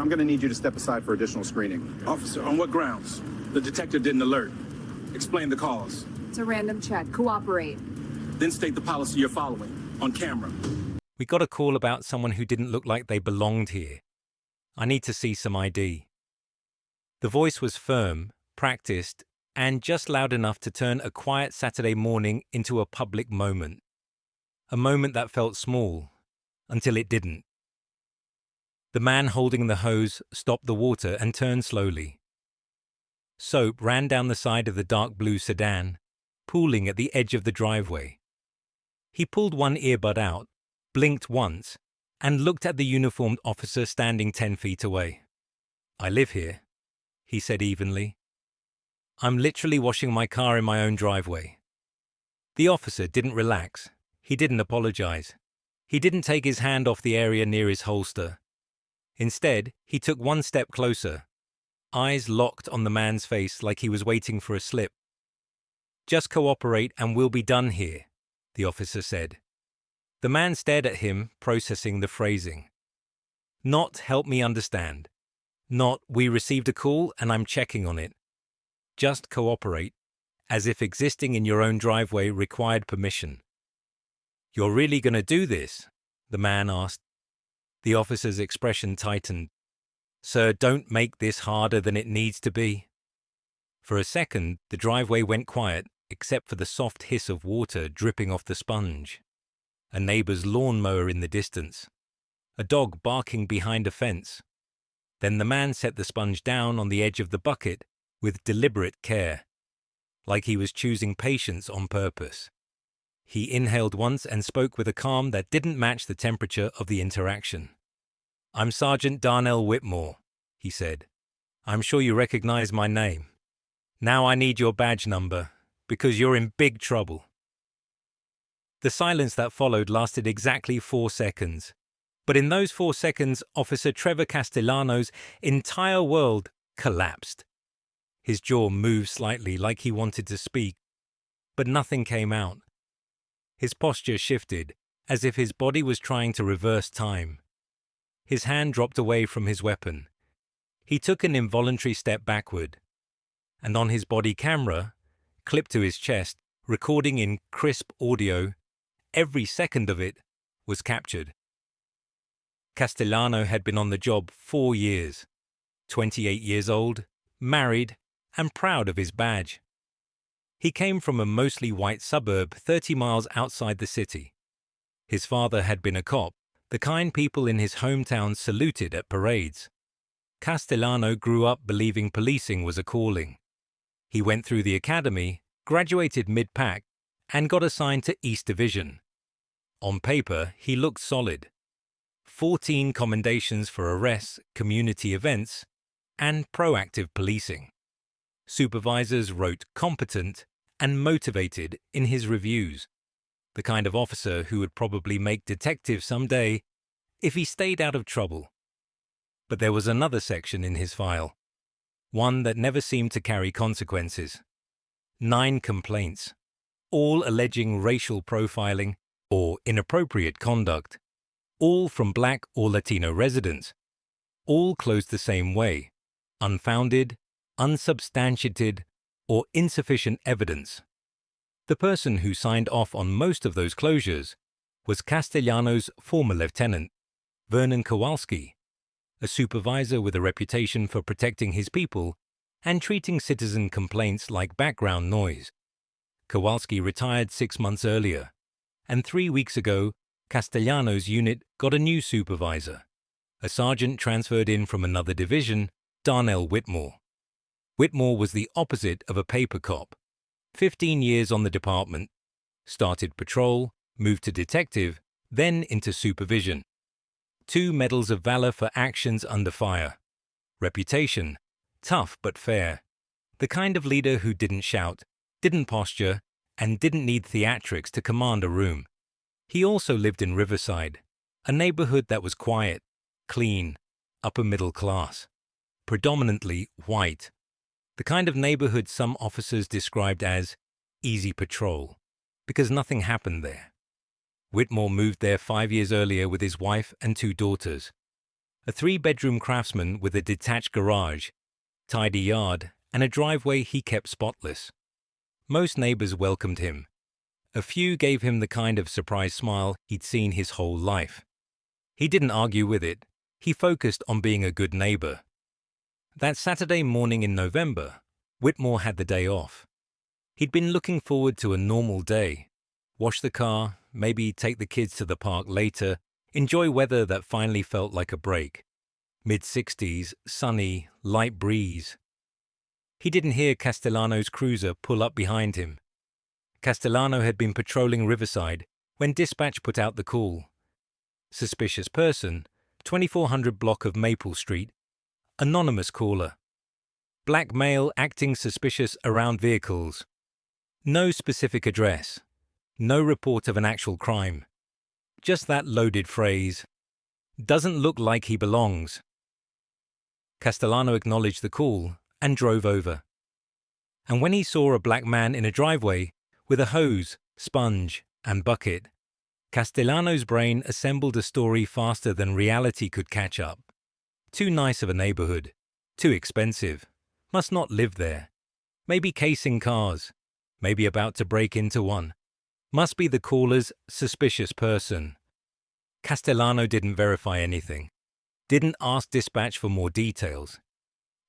I'm going to need you to step aside for additional screening. Officer, on what grounds? The detective didn't alert. Explain the cause. It's a random check. Cooperate. Then state the policy you're following, on camera. We got a call about someone who didn't look like they belonged here. I need to see some ID. The voice was firm, practiced, and just loud enough to turn a quiet Saturday morning into a public moment. A moment that felt small, until it didn't. The man holding the hose stopped the water and turned slowly. Soap ran down the side of the dark blue sedan, pooling at the edge of the driveway. He pulled one earbud out, blinked once, and looked at the uniformed officer standing 10 feet away. "I live here," he said evenly. "I'm literally washing my car in my own driveway." The officer didn't relax. He didn't apologize. He didn't take his hand off the area near his holster. Instead, he took one step closer, eyes locked on the man's face like he was waiting for a slip. "Just cooperate and we'll be done here," the officer said. The man stared at him, processing the phrasing. Not "help me understand." Not "we received a call and I'm checking on it." Just cooperate, as if existing in your own driveway required permission. "You're really going to do this?" the man asked. The officer's expression tightened. "Sir, don't make this harder than it needs to be." For a second, the driveway went quiet, except for the soft hiss of water dripping off the sponge. A neighbor's lawnmower in the distance. A dog barking behind a fence. Then the man set the sponge down on the edge of the bucket with deliberate care, like he was choosing patience on purpose. He inhaled once and spoke with a calm that didn't match the temperature of the interaction. "I'm Sergeant Darnell Whitmore," he said. "I'm sure you recognize my name. Now I need your badge number, because you're in big trouble." The silence that followed lasted exactly 4 seconds. But in those 4 seconds, Officer Trevor Castellano's entire world collapsed. His jaw moved slightly like he wanted to speak, but nothing came out. His posture shifted, as if his body was trying to reverse time. His hand dropped away from his weapon. He took an involuntary step backward. And on his body camera, clipped to his chest, recording in crisp audio, every second of it was captured. Castellano had been on the job 4 years, 28 years old, married, and proud of his badge. He came from a mostly white suburb 30 miles outside the city. His father had been a cop, the kind people in his hometown saluted at parades. Castellano grew up believing policing was a calling. He went through the academy, graduated mid-pack, and got assigned to East Division. On paper, he looked solid. 14 commendations for arrests, community events, and proactive policing. Supervisors wrote competent and motivated in his reviews, the kind of officer who would probably make detective someday if he stayed out of trouble. But there was another section in his file, one that never seemed to carry consequences. 9 complaints, all alleging racial profiling or inappropriate conduct, all from Black or Latino residents, all closed the same way: unfounded, unsubstantiated, or insufficient evidence. The person who signed off on most of those closures was Castellano's former lieutenant, Vernon Kowalski, a supervisor with a reputation for protecting his people and treating citizen complaints like background noise. Kowalski retired 6 months earlier, and 3 weeks ago, Castellano's unit got a new supervisor, a sergeant transferred in from another division, Darnell Whitmore. Whitmore was the opposite of a paper cop. 15 years on the department, started patrol, moved to detective, then into supervision. 2 medals of valor for actions under fire. Reputation, tough but fair. The kind of leader who didn't shout, didn't posture, and didn't need theatrics to command a room. He also lived in Riverside, a neighborhood that was quiet, clean, upper middle class, predominantly white. The kind of neighborhood some officers described as easy patrol, because nothing happened there. Whitmore moved there 5 years earlier with his wife and 2 daughters. a 3-bedroom craftsman with a detached garage, tidy yard, and a driveway he kept spotless. Most neighbors welcomed him. A few gave him the kind of surprised smile he'd seen his whole life. He didn't argue with it. He focused on being a good neighbor. That Saturday morning in November, Whitmore had the day off. He'd been looking forward to a normal day. Wash the car, maybe take the kids to the park later, enjoy weather that finally felt like a break. Mid-60s, sunny, light breeze. He didn't hear Castellano's cruiser pull up behind him. Castellano had been patrolling Riverside when dispatch put out the call. Suspicious person, 2400 block of Maple Street. Anonymous caller. Black male acting suspicious around vehicles. No specific address. No report of an actual crime. Just that loaded phrase. Doesn't look like he belongs. Castellano acknowledged the call and drove over. And when he saw a black man in a driveway with a hose, sponge, and bucket, Castellano's brain assembled a story faster than reality could catch up. Too nice of a neighborhood. Too expensive. Must not live there. Maybe casing cars. Maybe about to break into one. Must be the caller's suspicious person. Castellano didn't verify anything. Didn't ask dispatch for more details.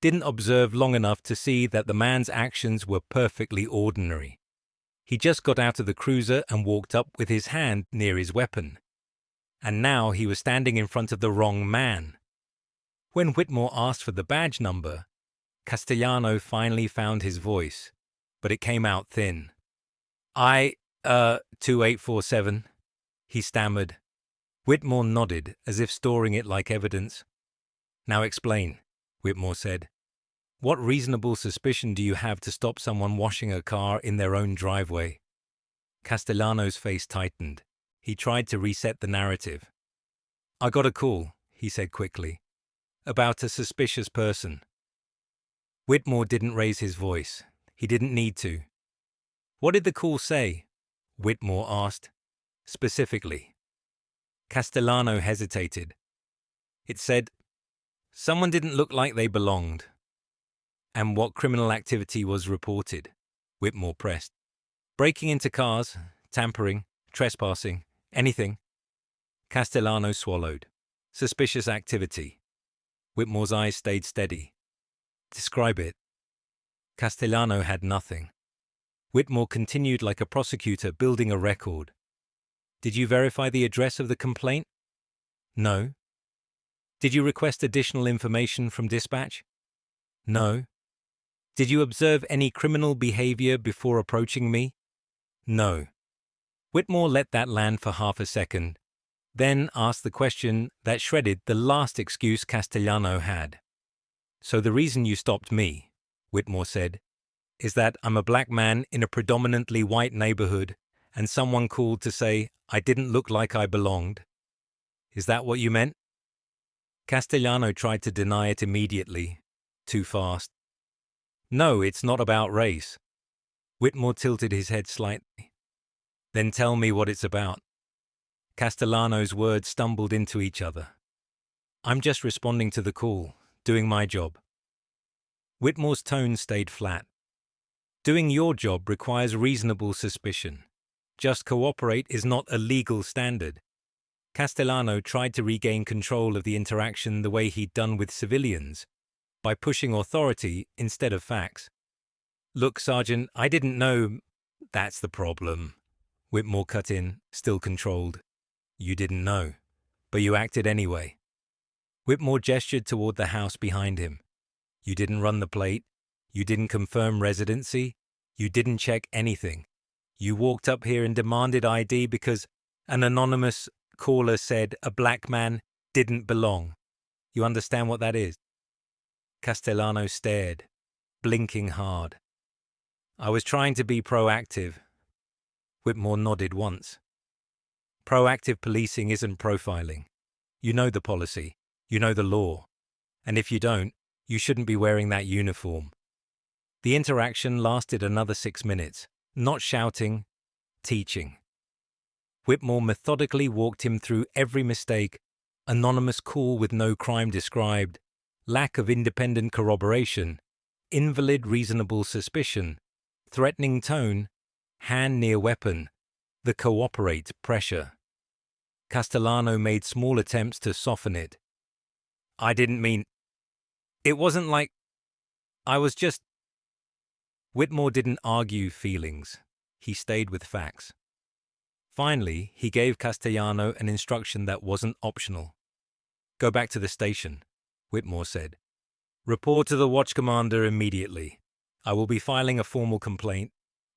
Didn't observe long enough to see that the man's actions were perfectly ordinary. He just got out of the cruiser and walked up with his hand near his weapon. And now he was standing in front of the wrong man. When Whitmore asked for the badge number, Castellano finally found his voice, but it came out thin. 2847, he stammered. Whitmore nodded, as if storing it like evidence. Now explain, Whitmore said. What reasonable suspicion do you have to stop someone washing a car in their own driveway? Castellano's face tightened. He tried to reset the narrative. I got a call, he said quickly, about a suspicious person. Whitmore didn't raise his voice. He didn't need to. What did the call say? Whitmore asked. Specifically. Castellano hesitated. It said, someone didn't look like they belonged. And what criminal activity was reported? Whitmore pressed. Breaking into cars, tampering, trespassing, anything. Castellano swallowed. Suspicious activity. Whitmore's eyes stayed steady. Describe it. Castellano had nothing. Whitmore continued like a prosecutor building a record. Did you verify the address of the complaint? No. Did you request additional information from dispatch? No. Did you observe any criminal behavior before approaching me? No. Whitmore let that land for half a second, then asked the question that shredded the last excuse Castellano had. So the reason you stopped me, Whitmore said, is that I'm a black man in a predominantly white neighborhood and someone called to say I didn't look like I belonged. Is that what you meant? Castellano tried to deny it immediately. Too fast. No, it's not about race. Whitmore tilted his head slightly. Then tell me what it's about. Castellano's words stumbled into each other. I'm just responding to the call, doing my job. Whitmore's tone stayed flat. Doing your job requires reasonable suspicion. Just cooperate is not a legal standard. Castellano tried to regain control of the interaction the way he'd done with civilians, by pushing authority instead of facts. Look, Sergeant, I didn't know. That's the problem. Whitmore cut in, still controlled. You didn't know, but you acted anyway. Whitmore gestured toward the house behind him. You didn't run the plate. You didn't confirm residency. You didn't check anything. You walked up here and demanded ID because an anonymous caller said a black man didn't belong. You understand what that is? Castellano stared, blinking hard. I was trying to be proactive. Whitmore nodded once. Proactive policing isn't profiling. You know the policy. You know the law. And if you don't, you shouldn't be wearing that uniform. The interaction lasted another 6 minutes, not shouting, teaching. Whitmore methodically walked him through every mistake, Anonymous call with no crime described. Lack of independent corroboration. Invalid reasonable suspicion. Threatening tone. Hand near weapon. The cooperate pressure. Castellano made small attempts to soften it. I didn't mean... It wasn't like... I was just... Whitmore didn't argue feelings. He stayed with facts. Finally, he gave Castellano an instruction that wasn't optional. Go back to the station, Whitmore said. Report to the watch commander immediately. I will be filing a formal complaint.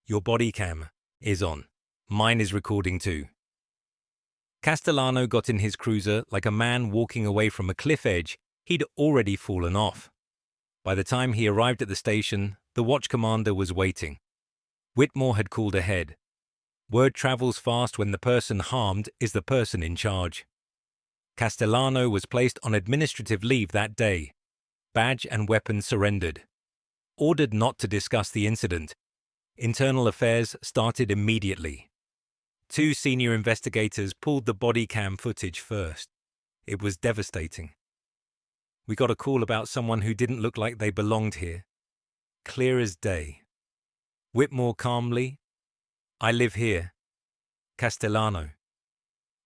Your body cam is on. Mine is recording too. Castellano got in his cruiser like a man walking away from a cliff edge. He'd already fallen off. By the time he arrived at the station, the watch commander was waiting. Whitmore had called ahead. Word travels fast when the person harmed is the person in charge. Castellano was placed on administrative leave that day. Badge and weapon surrendered. Ordered not to discuss the incident. Internal affairs started immediately. 2 senior investigators pulled the body cam footage first. It was devastating. We got a call about someone who didn't look like they belonged here. Clear as day. Whitmore calmly, I live here. Castellano.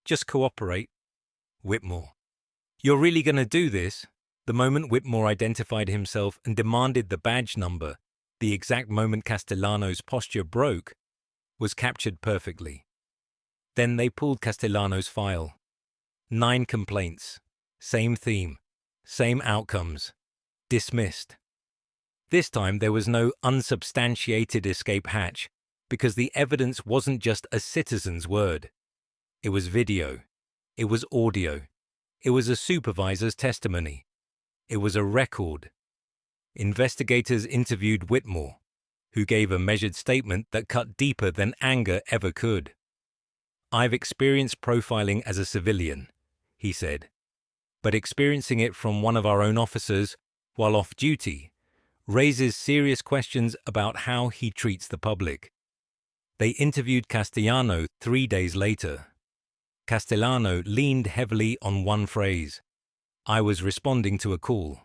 Just cooperate. Whitmore. You're really going to do this? The moment Whitmore identified himself and demanded the badge number, the exact moment Castellano's posture broke, was captured perfectly. Then they pulled Castellano's file. 9 complaints. Same theme. Same outcomes. Dismissed. This time there was no unsubstantiated escape hatch, because the evidence wasn't just a citizen's word. It was video. It was audio. It was a supervisor's testimony. It was a record. Investigators interviewed Whitmore, who gave a measured statement that cut deeper than anger ever could. I've experienced profiling as a civilian, he said, but experiencing it from one of our own officers while off duty raises serious questions about how he treats the public. They interviewed Castellano 3 days later. Castellano leaned heavily on one phrase. I was responding to a call.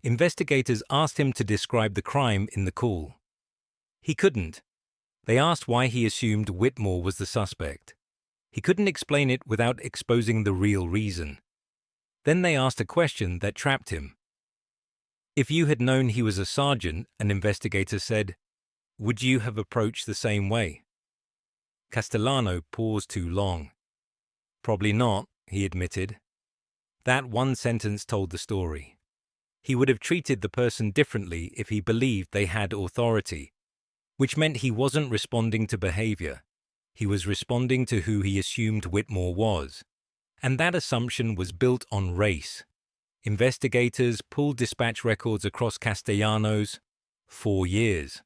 Investigators asked him to describe the crime in the call. He couldn't. They asked why he assumed Whitmore was the suspect. He couldn't explain it without exposing the real reason. Then they asked a question that trapped him. If you had known he was a sergeant, an investigator said, would you have approached the same way? Castellano paused too long. Probably not, he admitted. That one sentence told the story. He would have treated the person differently if he believed they had authority, which meant he wasn't responding to behavior. He was responding to who he assumed Whitmore was. And that assumption was built on race. Investigators pulled dispatch records across Castellano's 4 years.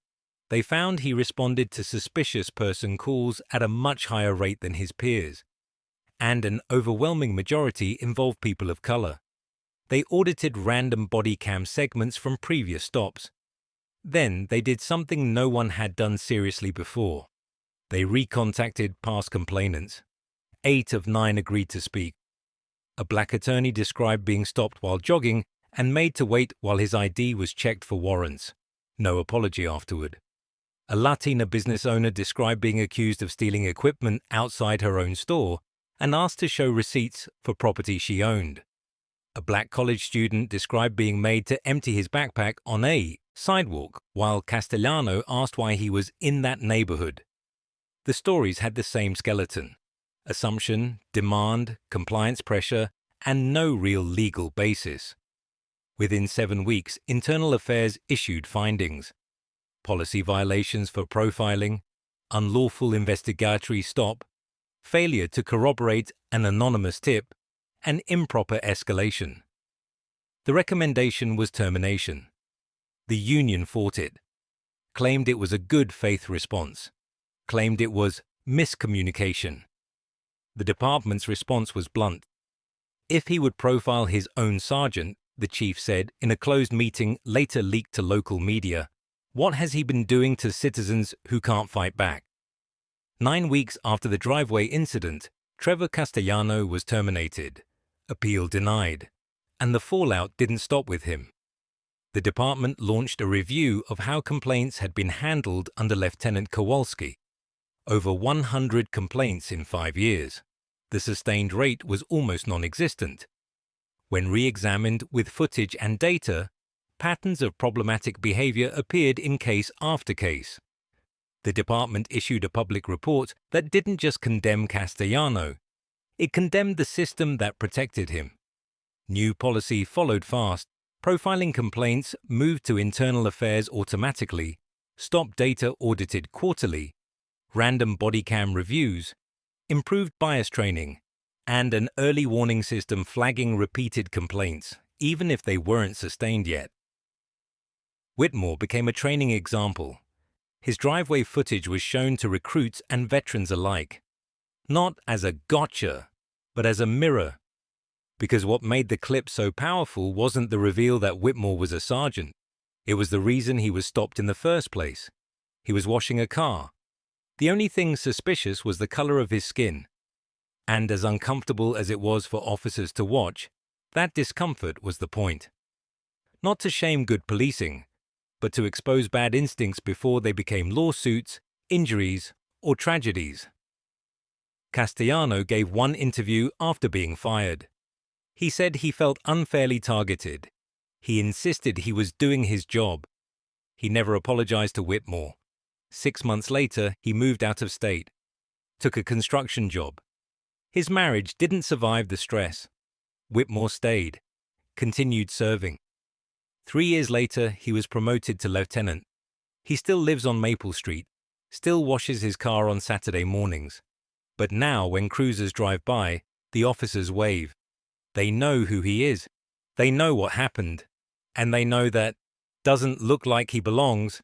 They found he responded to suspicious person calls at a much higher rate than his peers, and an overwhelming majority involved people of color. They audited random body cam segments from previous stops. Then they did something no one had done seriously before. They recontacted past complainants. 8 of 9 agreed to speak. A black attorney described being stopped while jogging and made to wait while his ID was checked for warrants. No apology afterward. A Latina business owner described being accused of stealing equipment outside her own store and asked to show receipts for property she owned. A black college student described being made to empty his backpack on a sidewalk while Castellano asked why he was in that neighborhood. The stories had the same skeleton: assumption, demand, compliance pressure, and no real legal basis. Within 7 weeks, Internal Affairs issued findings: policy violations for profiling, unlawful investigatory stop, failure to corroborate an anonymous tip, and improper escalation. The recommendation was termination. The union fought it, claimed it was a good faith response, claimed it was miscommunication. The department's response was blunt. If he would profile his own sergeant, the chief said in a closed meeting later leaked to local media, what has he been doing to citizens who can't fight back? 9 weeks after the driveway incident, Trevor Castellano was terminated. appeal denied, and the fallout didn't stop with him. The department launched a review of how complaints had been handled under Lieutenant Kowalski. Over 100 complaints in 5 years. The sustained rate was almost non-existent. When re-examined with footage and data, patterns of problematic behavior appeared in case after case. The department issued a public report that didn't just condemn Castellano, it condemned the system that protected him. New policy followed fast. Profiling complaints moved to internal affairs automatically, stop data audited quarterly, random body cam reviews, improved bias training, and an early warning system flagging repeated complaints, even if they weren't sustained yet. Whitmore became a training example. His driveway footage was shown to recruits and veterans alike, not as a gotcha, but as a mirror. Because what made the clip so powerful wasn't the reveal that Whitmore was a sergeant. It was the reason he was stopped in the first place. He was washing a car. The only thing suspicious was the color of his skin. And as uncomfortable as it was for officers to watch, that discomfort was the point. Not to shame good policing, but to expose bad instincts before they became lawsuits, injuries, or tragedies. Castellano gave one interview after being fired. He said he felt unfairly targeted. He insisted he was doing his job. He never apologized to Whitmore. 6 months later, he moved out of state, took a construction job. His marriage didn't survive the stress. Whitmore stayed, continued serving. 3 years later, he was promoted to lieutenant. He still lives on Maple Street, still washes his car on Saturday mornings. But now, when cruisers drive by, the officers wave. They know who he is. They know what happened. And they know that doesn't look like he belongs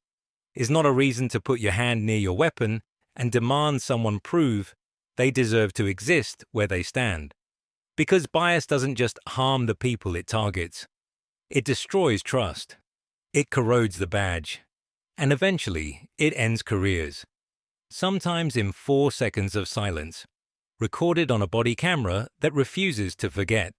is not a reason to put your hand near your weapon and demand someone prove they deserve to exist where they stand. Because bias doesn't just harm the people it targets. It destroys trust. It corrodes the badge. And eventually, it ends careers. Sometimes in 4 seconds of silence, recorded on a body camera that refuses to forget.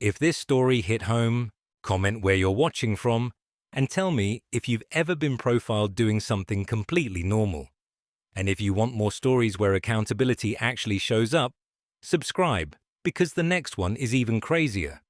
If this story hit home, comment where you're watching from, and tell me if you've ever been profiled doing something completely normal. And if you want more stories where accountability actually shows up, subscribe, because the next one is even crazier.